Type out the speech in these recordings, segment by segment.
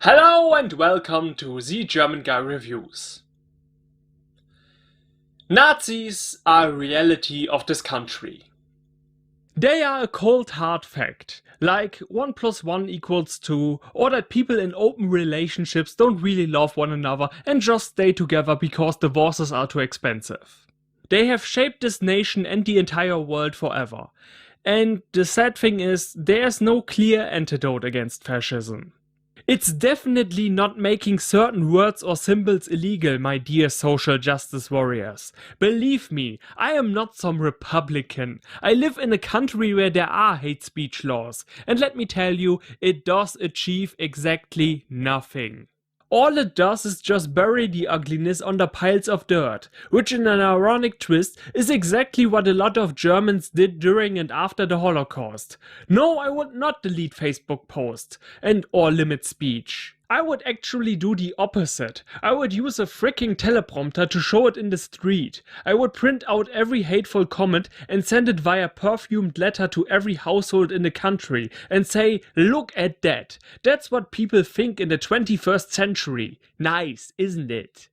Hello and welcome to ZgermanGuy Reviews. Nazis are a reality of this country. They are a cold hard fact, like 1 + 1 = 2, or that people in open relationships don't really love one another and just stay together because divorces are too expensive. They have shaped this nation and the entire world forever. And the sad thing is, there's no clear antidote against fascism. It's definitely not making certain words or symbols illegal, my dear social justice warriors. Believe me, I am not some Republican. I live in a country where there are hate speech laws, and let me tell you, it does achieve exactly nothing. All it does is just bury the ugliness under piles of dirt, which in an ironic twist is exactly what a lot of Germans did during and after the Holocaust. No, I would not delete Facebook posts or limit speech. I would actually do the opposite. I would use a freaking teleprompter to show it in the street. I would print out every hateful comment and send it via perfumed letter to every household in the country and say, look at that. That's what people think in the 21st century. Nice, isn't it?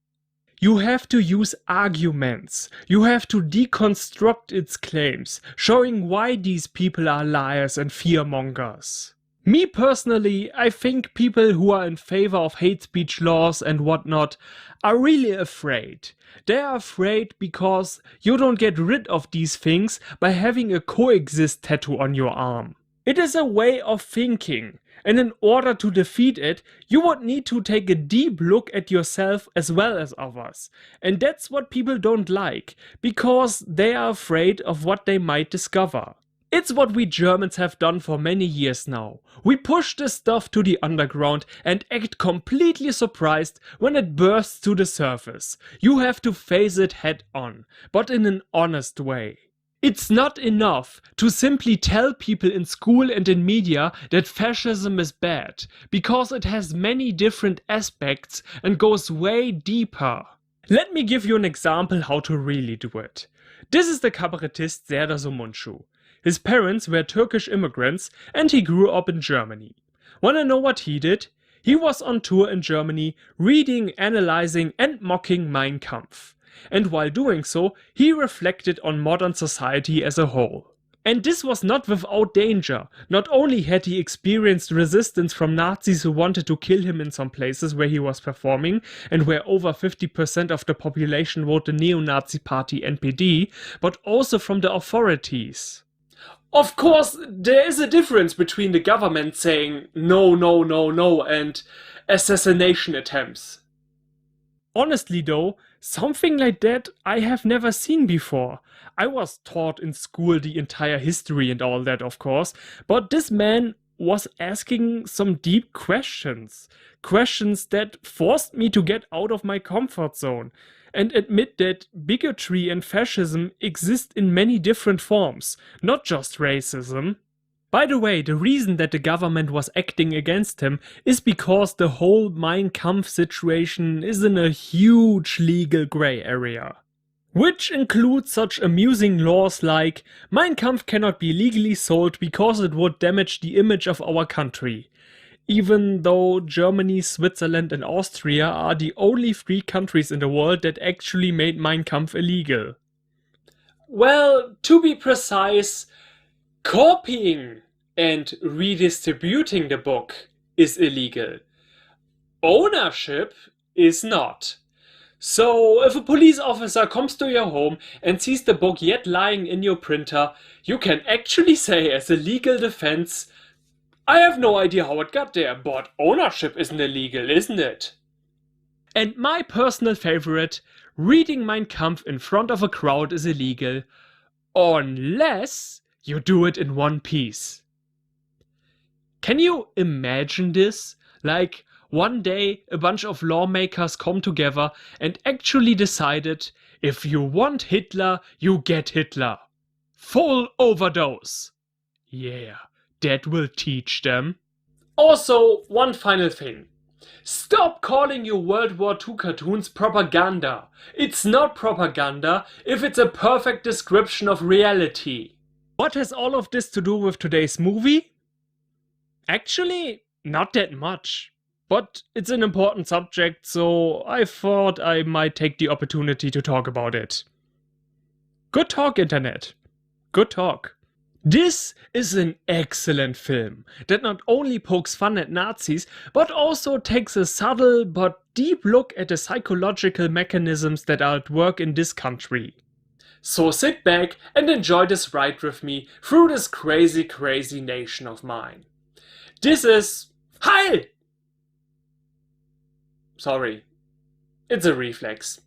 You have to use arguments. You have to deconstruct its claims, showing why these people are liars and fearmongers. Me personally, I think people who are in favor of hate speech laws and whatnot are really afraid. They are afraid because you don't get rid of these things by having a coexist tattoo on your arm. It is a way of thinking, and in order to defeat it, you would need to take a deep look at yourself as well as others. And that's what people don't like, because they are afraid of what they might discover. It's what we Germans have done for many years now. We push this stuff to the underground and act completely surprised when it bursts to the surface. You have to face it head on, but in an honest way. It's not enough to simply tell people in school and in media that fascism is bad, because it has many different aspects and goes way deeper. Let me give you an example how to really do it. This is the kabarettist Serdar Somuncu. His parents were Turkish immigrants and he grew up in Germany. Wanna know what he did? He was on tour in Germany, reading, analyzing and mocking Mein Kampf. And while doing so, he reflected on modern society as a whole. And this was not without danger. Not only had he experienced resistance from Nazis who wanted to kill him in some places where he was performing, and where over 50% of the population voted the neo-Nazi party NPD, but also from the authorities. Of course, there is a difference between the government saying no, no, no, no and assassination attempts. Honestly though, something like that I have never seen before. I was taught in school the entire history and all that, of course, but this man was asking some deep questions. Questions that forced me to get out of my comfort zone and admit that bigotry and fascism exist in many different forms, not just racism. By the way, the reason that the government was acting against him is because the whole Mein Kampf situation is in a huge legal grey area. Which includes such amusing laws like Mein Kampf cannot be legally sold because it would damage the image of our country. Even though Germany, Switzerland and Austria are the only 3 countries in the world that actually made Mein Kampf illegal. Well, to be precise, copying and redistributing the book is illegal. Ownership is not. So, if a police officer comes to your home and sees the book yet lying in your printer, you can actually say as a legal defense, I have no idea how it got there, but ownership isn't illegal, isn't it? And my personal favorite, reading Mein Kampf in front of a crowd is illegal, unless you do it in one piece. Can you imagine this? Like, one day a bunch of lawmakers come together and actually decided, if you want Hitler, you get Hitler. Full overdose. Yeah. That will teach them. Also, one final thing. Stop calling your World War II cartoons propaganda. It's not propaganda if it's a perfect description of reality. What has all of this to do with today's movie? Actually, not that much. but it's an important subject, so I thought I might take the opportunity to talk about it. Good talk, Internet. Good talk. This is an excellent film that not only pokes fun at Nazis, but also takes a subtle but deep look at the psychological mechanisms that are at work in this country. So sit back and enjoy this ride with me through this crazy, crazy nation of mine. This is Heil! Sorry, it's a reflex.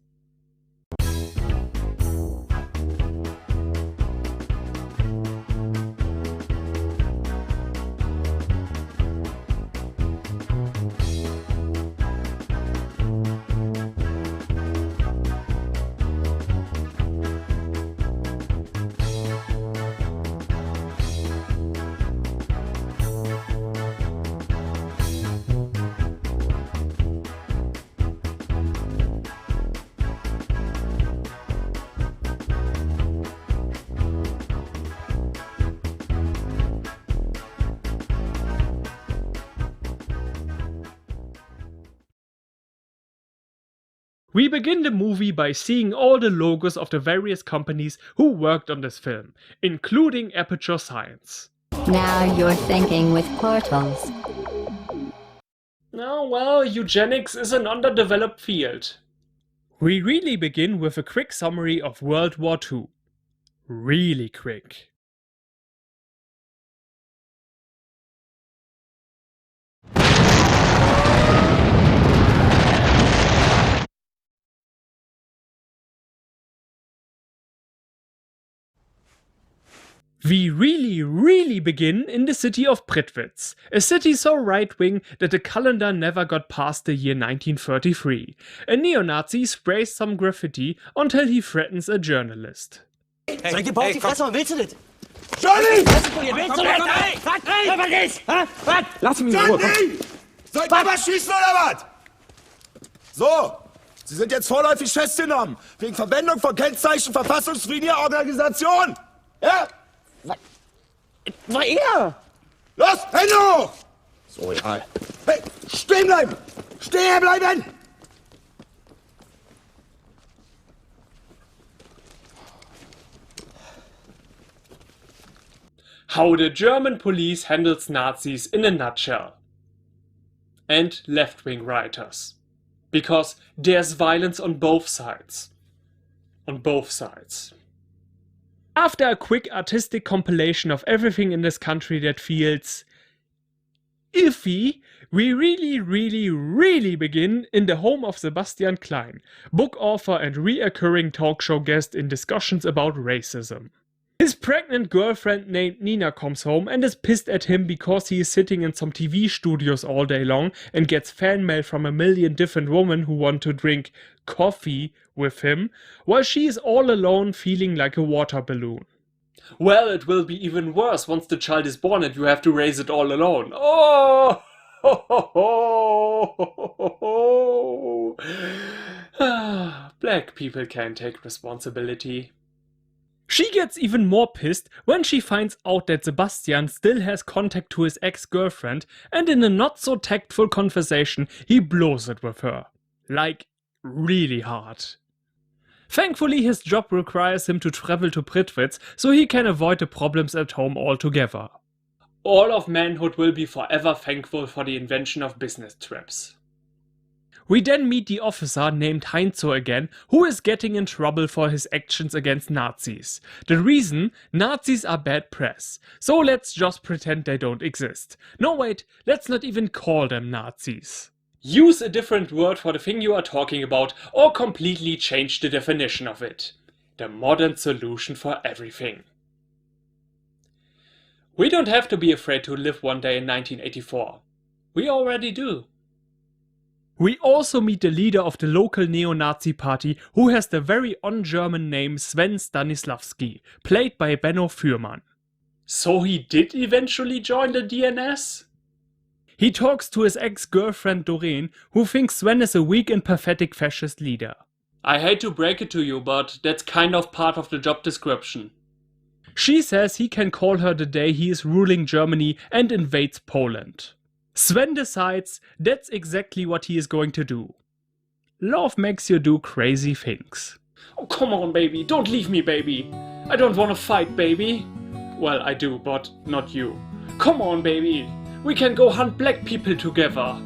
We begin the movie by seeing all the logos of the various companies who worked on this film, including Aperture Science. Now you're thinking with portals. Oh well, eugenics is an underdeveloped field. We really begin with a quick summary of World War II. Really quick. We really begin in the city of Pripyat, a city so right-wing that the calendar never got past the year 1933. A neo-Nazi sprays some graffiti until he threatens a journalist. Soll ich dir Bauch die Fresse, was willst du denn? Johnny! Willst du das? Was? Was? Lass mich in Ruhe, komm. Soll ich mal schießen oder was? So, Sie sind jetzt vorläufig festgenommen. Wegen Verwendung von Kennzeichen verfassungswidriger Organisation. Ja? War er! Los, Hände hoch! So, ja. Hey, stehen bleiben! Stehen bleiben! How the German police handles Nazis in a nutshell. And left-wing rioters. Because there's violence on both sides. On both sides. After a quick artistic compilation of everything in this country that feels iffy, we really begin in the home of Sebastian Klein, book author and reoccurring talk show guest in discussions about racism. His pregnant girlfriend named Nina comes home and is pissed at him because he is sitting in some TV studios all day long and gets fan mail from a million different women who want to drink coffee with him, while she is all alone feeling like a water balloon. Well, it will be even worse once the child is born and you have to raise it all alone. Oh! Black people can't take responsibility. She gets even more pissed when she finds out that Sebastian still has contact to his ex-girlfriend, and in a not so tactful conversation he blows it with her. Like, really hard. Thankfully his job requires him to travel to Pripyat so he can avoid the problems at home altogether. All of manhood will be forever thankful for the invention of business trips. We then meet the officer named Heinzo again, who is getting in trouble for his actions against Nazis. The reason? Nazis are bad press. So let's just pretend they don't exist. No wait, let's not even call them Nazis. Use a different word for the thing you are talking about, or completely change the definition of it. The modern solution for everything. We don't have to be afraid to live one day in 1984. We already do. We also meet the leader of the local neo-Nazi party, who has the very un-German name Sven Stanislavski, played by Benno Fürmann. So he did eventually join the DNS? He talks to his ex-girlfriend Doreen, who thinks Sven is a weak and pathetic fascist leader. I hate to break it to you, but that's kind of part of the job description. She says he can call her the day he is ruling Germany and invades Poland. Sven decides that's exactly what he is going to do. Love makes you do crazy things. Oh, come on, baby, don't leave me, baby. I don't want to fight, baby. Well, I do, but not you. Come on, baby. We can go hunt black people together.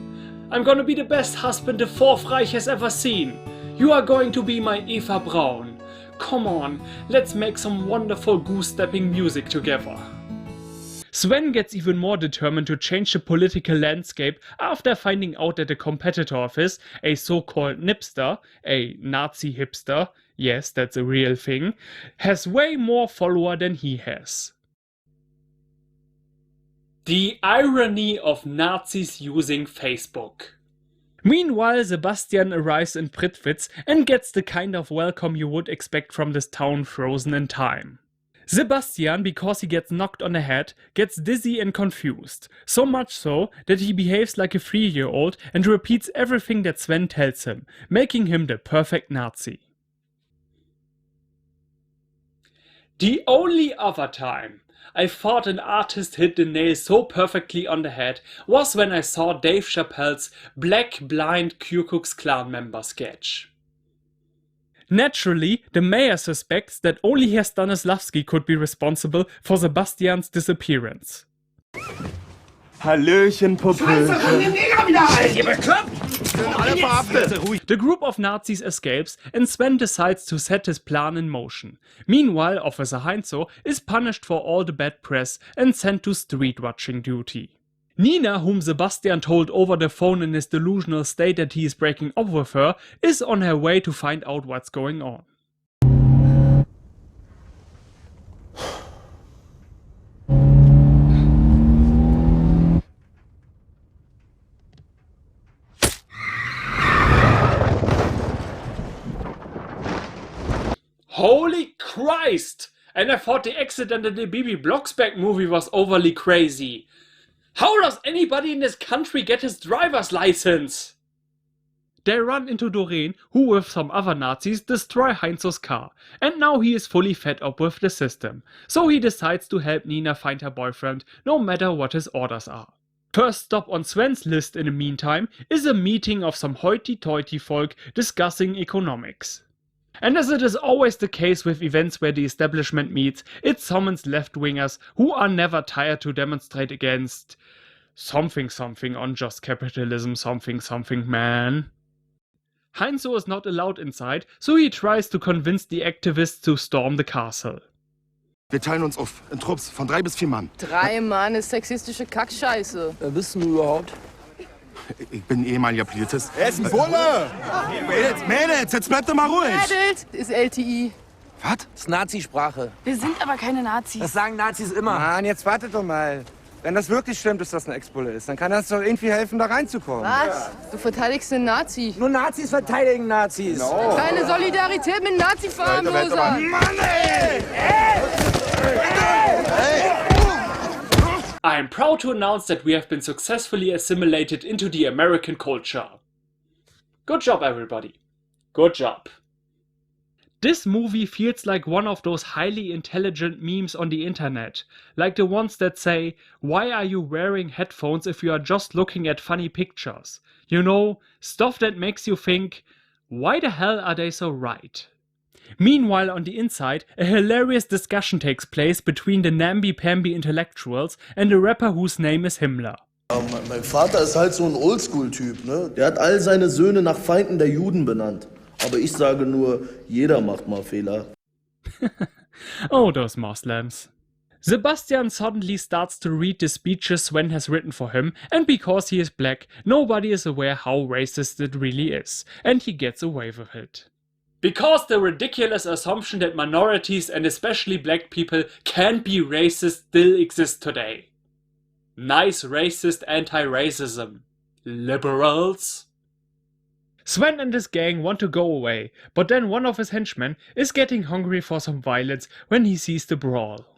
I'm gonna be the best husband the Fourth Reich has ever seen. You are going to be my Eva Braun. Come on, let's make some wonderful goose-stepping music together. Sven gets even more determined to change the political landscape after finding out that a competitor of his, a so-called nipster, a Nazi hipster, yes, that's a real thing, has way more followers than he has. The irony of Nazis using Facebook. Meanwhile, Sebastian arrives in Prittwitz and gets the kind of welcome you would expect from this town frozen in time. Sebastian, because he gets knocked on the head, gets dizzy and confused, so much so that he behaves like a 3-year-old and repeats everything that Sven tells him, making him the perfect Nazi. The only other time I thought an artist hit the nail so perfectly on the head was when I saw Dave Chappelle's Black Blind Ku Klux Klan member sketch. Naturally, the mayor suspects that only Herr Stanislavski could be responsible for Sebastians disappearance. Hallöchen, Puppe. The group of Nazis escapes and Sven decides to set his plan in motion. Meanwhile, Officer Heinzo is punished for all the bad press and sent to street watching duty. Nina, whom Sebastian told over the phone in his delusional state that he is breaking up with her, is on her way to find out what's going on. Holy Christ! And I thought the accident in the Bibi Blocksberg movie was overly crazy. How does anybody in this country get his driver's license? They run into Doreen, who with some other Nazis destroy Heinzo's car, and now he is fully fed up with the system, so he decides to help Nina find her boyfriend, no matter what his orders are. First stop on Sven's list in the meantime is a meeting of some hoity-toity folk discussing economics. And as it is always the case with events where the establishment meets, it summons left-wingers who are never tired to demonstrate against something unjust capitalism something man. Heinzo is not allowed inside, so he tries to convince the activists to storm the castle. Wir teilen uns auf in Trupps von 3 bis 4 Mann. 3 Mann ist sexistische Kackscheiße. Wer bist du überhaupt? Ich bin ehemaliger Polizist. Er ist ein Bulle! Mädels, jetzt bleibt doch mal ruhig! Mädels ist LTI. Was? Das ist Nazi-Sprache. Wir sind aber keine Nazis. Das sagen Nazis immer. Mann, jetzt wartet doch mal. Wenn das wirklich stimmt, dass das ein Ex-Bulle ist, dann kann das doch irgendwie helfen, da reinzukommen. Was? Du verteidigst den Nazi. Nur Nazis verteidigen Nazis. No. Keine Solidarität mit Nazi-Verharmloser. Mann, ey! I'm proud to announce that we have been successfully assimilated into the American culture. Good job, everybody. Good job. This movie feels like one of those highly intelligent memes on the internet, like the ones that say, "Why are you wearing headphones if you are just looking at funny pictures?" You know, stuff that makes you think, why the hell are they so right? Meanwhile, on the inside, a hilarious discussion takes place between the namby-pamby intellectuals and a rapper whose name is Himmler. Mein Vater ist halt so ein Oldschool-Typ, ne? Der hat all seine Söhne nach Feinden der Juden benannt. Aber ich sage nur, jeder macht mal Fehler. Oh, those Moslems. Sebastian suddenly starts to read the speeches Sven has written for him, and because he is black, nobody is aware how racist it really is, and he gets away with it. Because the ridiculous assumption that minorities and especially black people can be racist still exists today. Nice racist anti-racism. Liberals. Sven and his gang want to go away, but then one of his henchmen is getting hungry for some violence when he sees the brawl.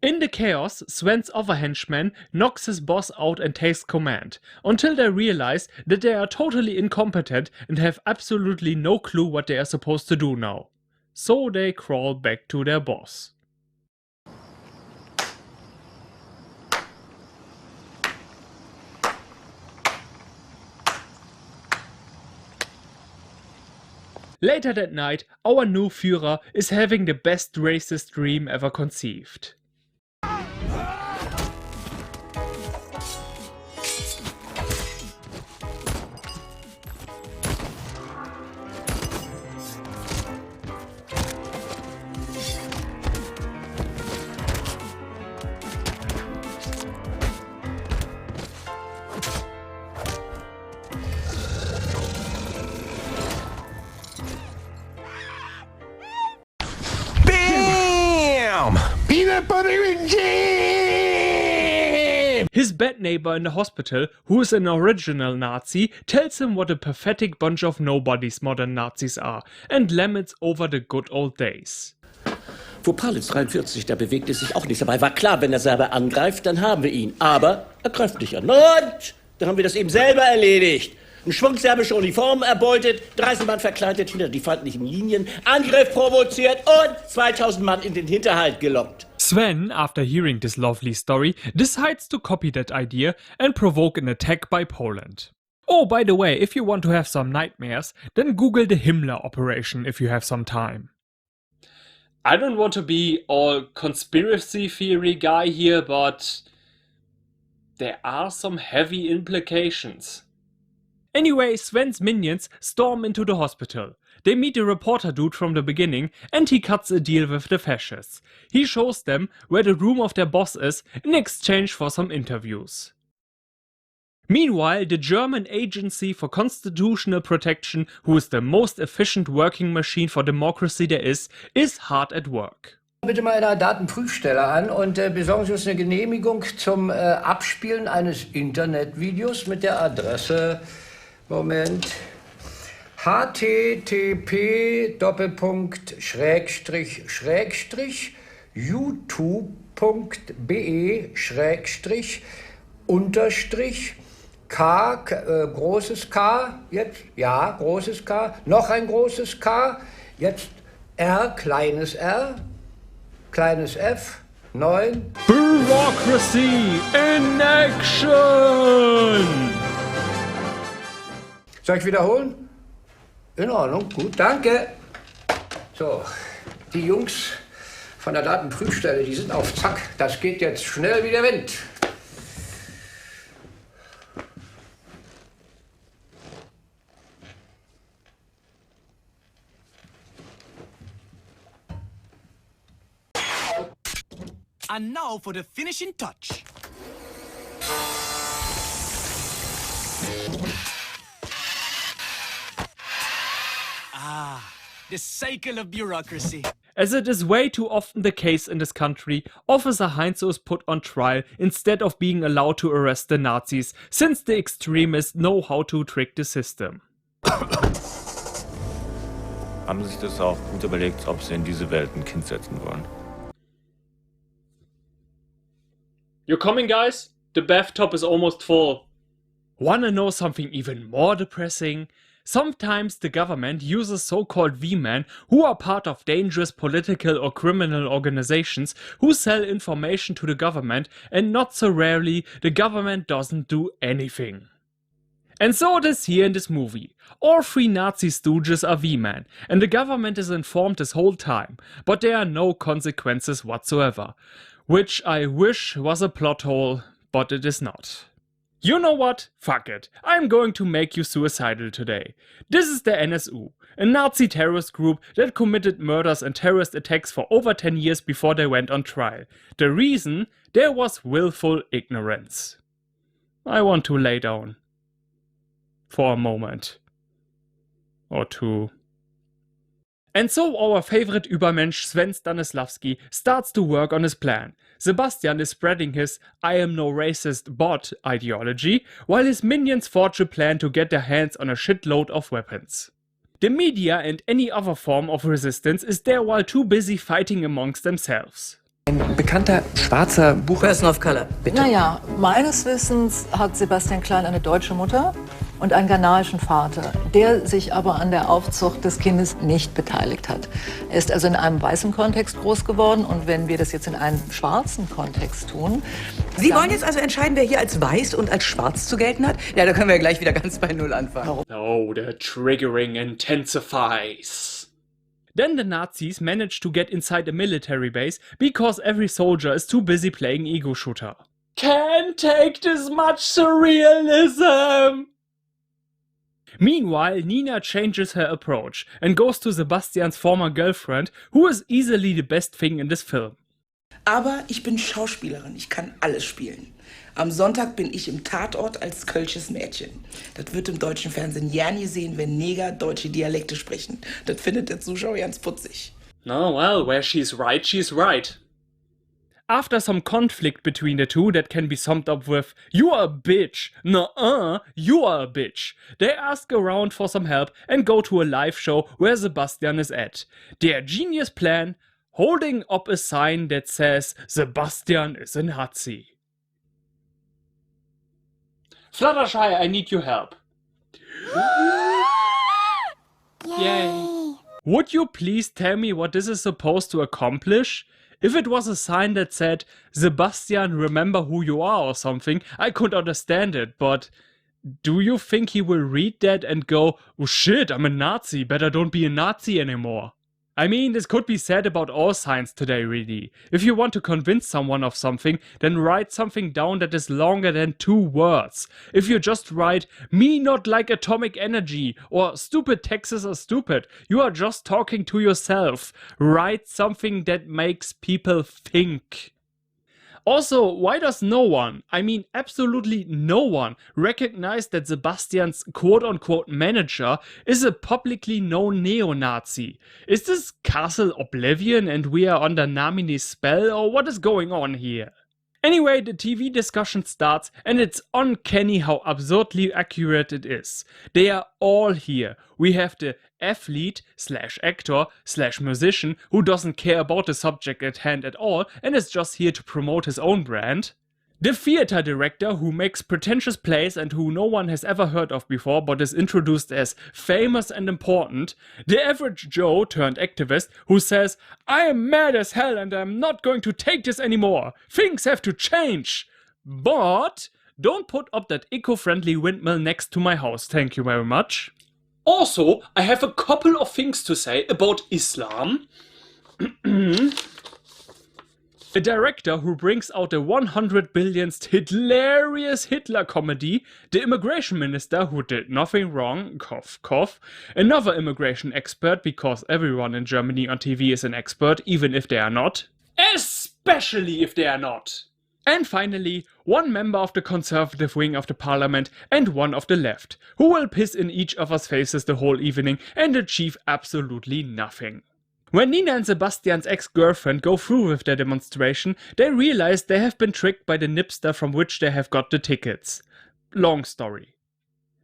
In the chaos, Sven's other henchman knocks his boss out and takes command, until they realize that they are totally incompetent and have absolutely no clue what they are supposed to do now. So they crawl back to their boss. Later that night, our new Führer is having the best racist dream ever conceived. Peanut butter and jam! His bad neighbor in the hospital, who is an original Nazi, tells him what a pathetic bunch of nobodies modern Nazis are and laments over the good old days. Vor Palitz 43, da bewegte sich auch nichts. Dabei war klar, wenn der Serber angreift, dann haben wir ihn. Aber er greift nicht an. Und dann haben wir das eben selber erledigt. Ein Schwung serbische Uniformen erbeutet, 30 Mann verkleidet hinter die feindlichen Linien, Angriff provoziert und 2000 Mann in den Hinterhalt gelockt. Sven, after hearing this lovely story, decides to copy that idea and provoke an attack by Poland. Oh, by the way, if you want to have some nightmares, then Google the Himmler operation if you have some time. I don't want to be all conspiracy theory guy here, but there are some heavy implications. Anyway, Sven's minions storm into the hospital. They meet a reporter dude from the beginning and he cuts a deal with the fascists. He shows them where the room of their boss is in exchange for some interviews. Meanwhile, the German Agency for Constitutional Protection, who is the most efficient working machine for democracy there is hard at work. Bitte mal in der Datenprüfstelle an und besorgen Sie uns eine Genehmigung zum Abspielen eines Internetvideos mit der Adresse, Moment, http://youtube.be/k, großes K, jetzt, ja, großes K, noch ein großes K, jetzt R, kleines R, kleines F, 9. Bureaucracy in action! Soll ich wiederholen? In Ordnung, gut, danke. So, die Jungs von der Datenprüfstelle, die sind auf Zack. Das geht jetzt schnell wie der Wind. And now for the finishing touch. The cycle of bureaucracy. As it is way too often the case in this country, Officer Heinze is put on trial instead of being allowed to arrest the Nazis, since the extremists know how to trick the system. Haben Sie sich das auch gut überlegt, ob Sie in diese Welt ein Kind setzen wollen? You're coming, guys? The bathtub is almost full. Wanna know something even more depressing? Sometimes the government uses so-called V-men who are part of dangerous political or criminal organizations who sell information to the government, and not so rarely the government doesn't do anything. And so it is here in this movie. All three Nazi stooges are V-men, and the government is informed this whole time, but there are no consequences whatsoever. Which I wish was a plot hole, but it is not. You know what? Fuck it. I'm going to make you suicidal today. This is the NSU, a Nazi terrorist group that committed murders and terrorist attacks for over 10 years before they went on trial. The reason? There was willful ignorance. I want to lay down. For a moment. Or two. And so our favorite Übermensch Sven Stanislavski starts to work on his plan. Sebastian is spreading his I am no racist bot ideology, while his minions forge a plan to get their hands on a shitload of weapons. The media and any other form of resistance is there while too busy fighting amongst themselves. Ein bekannter schwarzer Buch... Person of Color, bitte. Naja, meines Wissens hat Sebastian Klein eine deutsche Mutter und einen ghanaischen Vater, der sich aber an der Aufzucht des Kindes nicht beteiligt hat. Er ist also in einem weißen Kontext groß geworden und wenn wir das jetzt in einem schwarzen Kontext tun... Sie wollen jetzt also entscheiden, wer hier als weiß und als schwarz zu gelten hat? Ja, da können wir ja gleich wieder ganz bei Null anfangen. Oh, the triggering intensifies. Then the Nazis managed to get inside a military base because every soldier is too busy playing ego shooter. Can't take this much surrealism! Meanwhile, Nina changes her approach and goes to Sebastians former girlfriend, who is easily the best thing in this film. Aber ich bin Schauspielerin, ich kann alles spielen. Am Sonntag bin ich im Tatort als kölsches Mädchen. Das wird im deutschen Fernsehen ja nie sehen, wenn Neger deutsche Dialekte sprechen. Das findet der Zuschauer ganz putzig. Oh well, where she's right. After some conflict between the two that can be summed up with "You are a bitch, nuh-uh, you are a bitch," they ask around for some help and go to a live show where Sebastian is at. Their genius plan: holding up a sign that says Sebastian is a Nazi. Fluttershy, I need your help. Yay. Would you please tell me what this is supposed to accomplish? If it was a sign that said, Sebastian, remember who you are or something, I could understand it, but do you think he will read that and go, oh shit, I'm a Nazi, better don't be a Nazi anymore? I mean, this could be said about all signs today, really. If you want to convince someone of something, then write something down that is longer than 2 words. If you just write, me not like atomic energy, or stupid taxes are stupid, you are just talking to yourself. Write something that makes people think. Also, why does no one, I mean absolutely no one, recognize that Sebastian's quote-unquote manager is a publicly known neo-Nazi? Is this Castle Oblivion and we are under Namini's spell, or what is going on here? Anyway, the TV discussion starts and it's uncanny how absurdly accurate it is. They are all here. We have the athlete/actor/musician who doesn't care about the subject at hand at all and is just here to promote his own brand. The theater director who makes pretentious plays and who no one has ever heard of before but is introduced as famous and important. The average Joe turned activist who says, I am mad as hell and I'm not going to take this anymore. Things have to change. But don't put up that eco-friendly windmill next to my house, thank you very much. Also, I have a couple of things to say about Islam. A director who brings out a 100 billionth hilarious Hitler comedy, the immigration minister who did nothing wrong, cough cough, another immigration expert because everyone in Germany on TV is an expert even if they are not, especially if they are not. And finally, one member of the conservative wing of the parliament and one of the left, who will piss in each other's faces the whole evening and achieve absolutely nothing. When Nina and Sebastian's ex-girlfriend go through with their demonstration, they realize they have been tricked by the nipster from which they have got the tickets. Long story.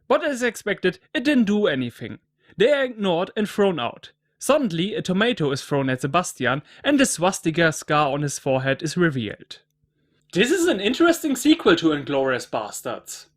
But as expected, it didn't do anything. They are ignored and thrown out. Suddenly, a tomato is thrown at Sebastian and the swastika scar on his forehead is revealed. This is an interesting sequel to Inglourious Bastards.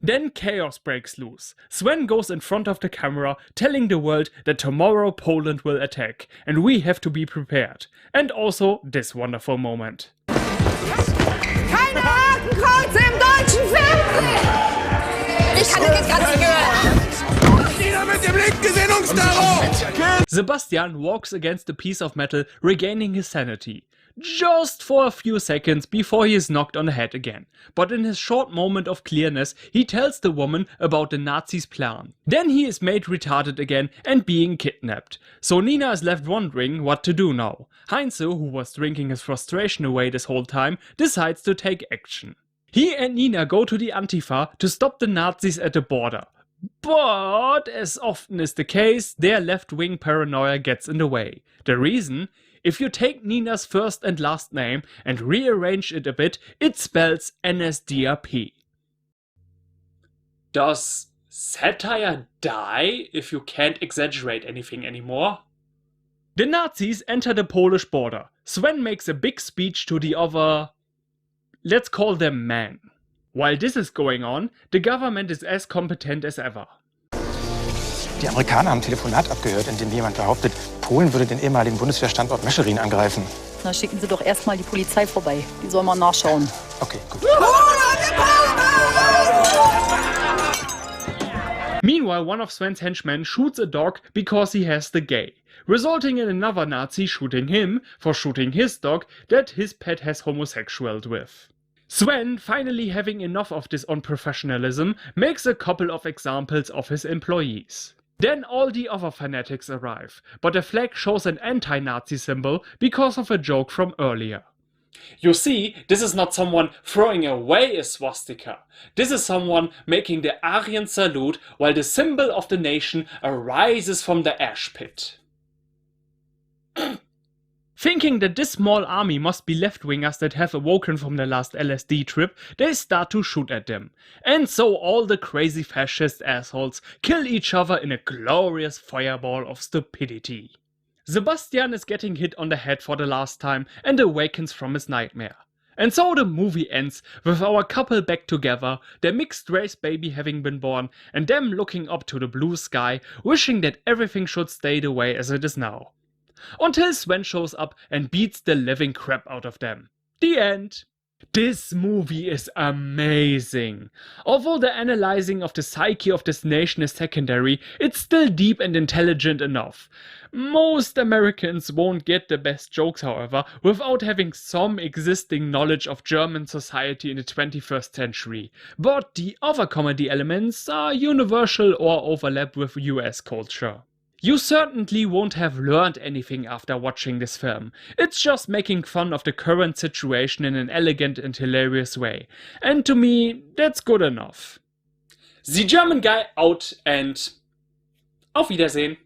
Then chaos breaks loose. Sven goes in front of the camera, telling the world that tomorrow Poland will attack, and we have to be prepared. And also this wonderful moment. Keine Hakenkreuz im deutschen Fernsehen! Ich kann das jetzt gar nicht hören! Nieder mit dem linken Gesinnungsterror! Sebastian walks against a piece of metal, regaining his sanity. Just for a few seconds before he is knocked on the head again. But in his short moment of clearness, he tells the woman about the Nazis' plan. Then he is made retarded again and being kidnapped. So Nina is left wondering what to do now. Heinze, who was drinking his frustration away this whole time, decides to take action. He and Nina go to the Antifa to stop the Nazis at the border. But, as often is the case, their left-wing paranoia gets in the way. The reason? If you take Nina's first and last name and rearrange it a bit, it spells NSDAP. Does satire die if you can't exaggerate anything anymore? The Nazis enter the Polish border. Sven makes a big speech to the other... let's call them men. While this is going on, the government is as competent as ever. Die Amerikaner haben ein Telefonat abgehört, in dem jemand behauptet, Polen würde den ehemaligen Bundeswehrstandort Mescherin angreifen. Na, schicken Sie doch erstmal die Polizei vorbei. Die soll mal nachschauen. Okay, gut. Meanwhile, one of Sven's henchmen shoots a dog because he has the gay, resulting in another Nazi shooting him for shooting his dog that his pet has homosexualed with. Sven, finally having enough of this unprofessionalism, makes a couple of examples of his employees. Then all the other fanatics arrive, but the flag shows an anti-Nazi symbol because of a joke from earlier. You see, this is not someone throwing away a swastika. This is someone making the Aryan salute while the symbol of the nation arises from the ash pit. Thinking that this small army must be left-wingers that have awoken from their last LSD trip, they start to shoot at them. And so all the crazy fascist assholes kill each other in a glorious fireball of stupidity. Sebastian is getting hit on the head for the last time and awakens from his nightmare. And so the movie ends with our couple back together, their mixed race baby having been born, and them looking up to the blue sky, wishing that everything should stay the way as it is now. Until Sven shows up and beats the living crap out of them. The end. This movie is amazing. Although the analyzing of the psyche of this nation is secondary, it's still deep and intelligent enough. Most Americans won't get the best jokes, however, without having some existing knowledge of German society in the 21st century. But the other comedy elements are universal or overlap with US culture. You certainly won't have learned anything after watching this film. It's just making fun of the current situation in an elegant and hilarious way. And to me, that's good enough. ZgermanGuy out and auf Wiedersehen.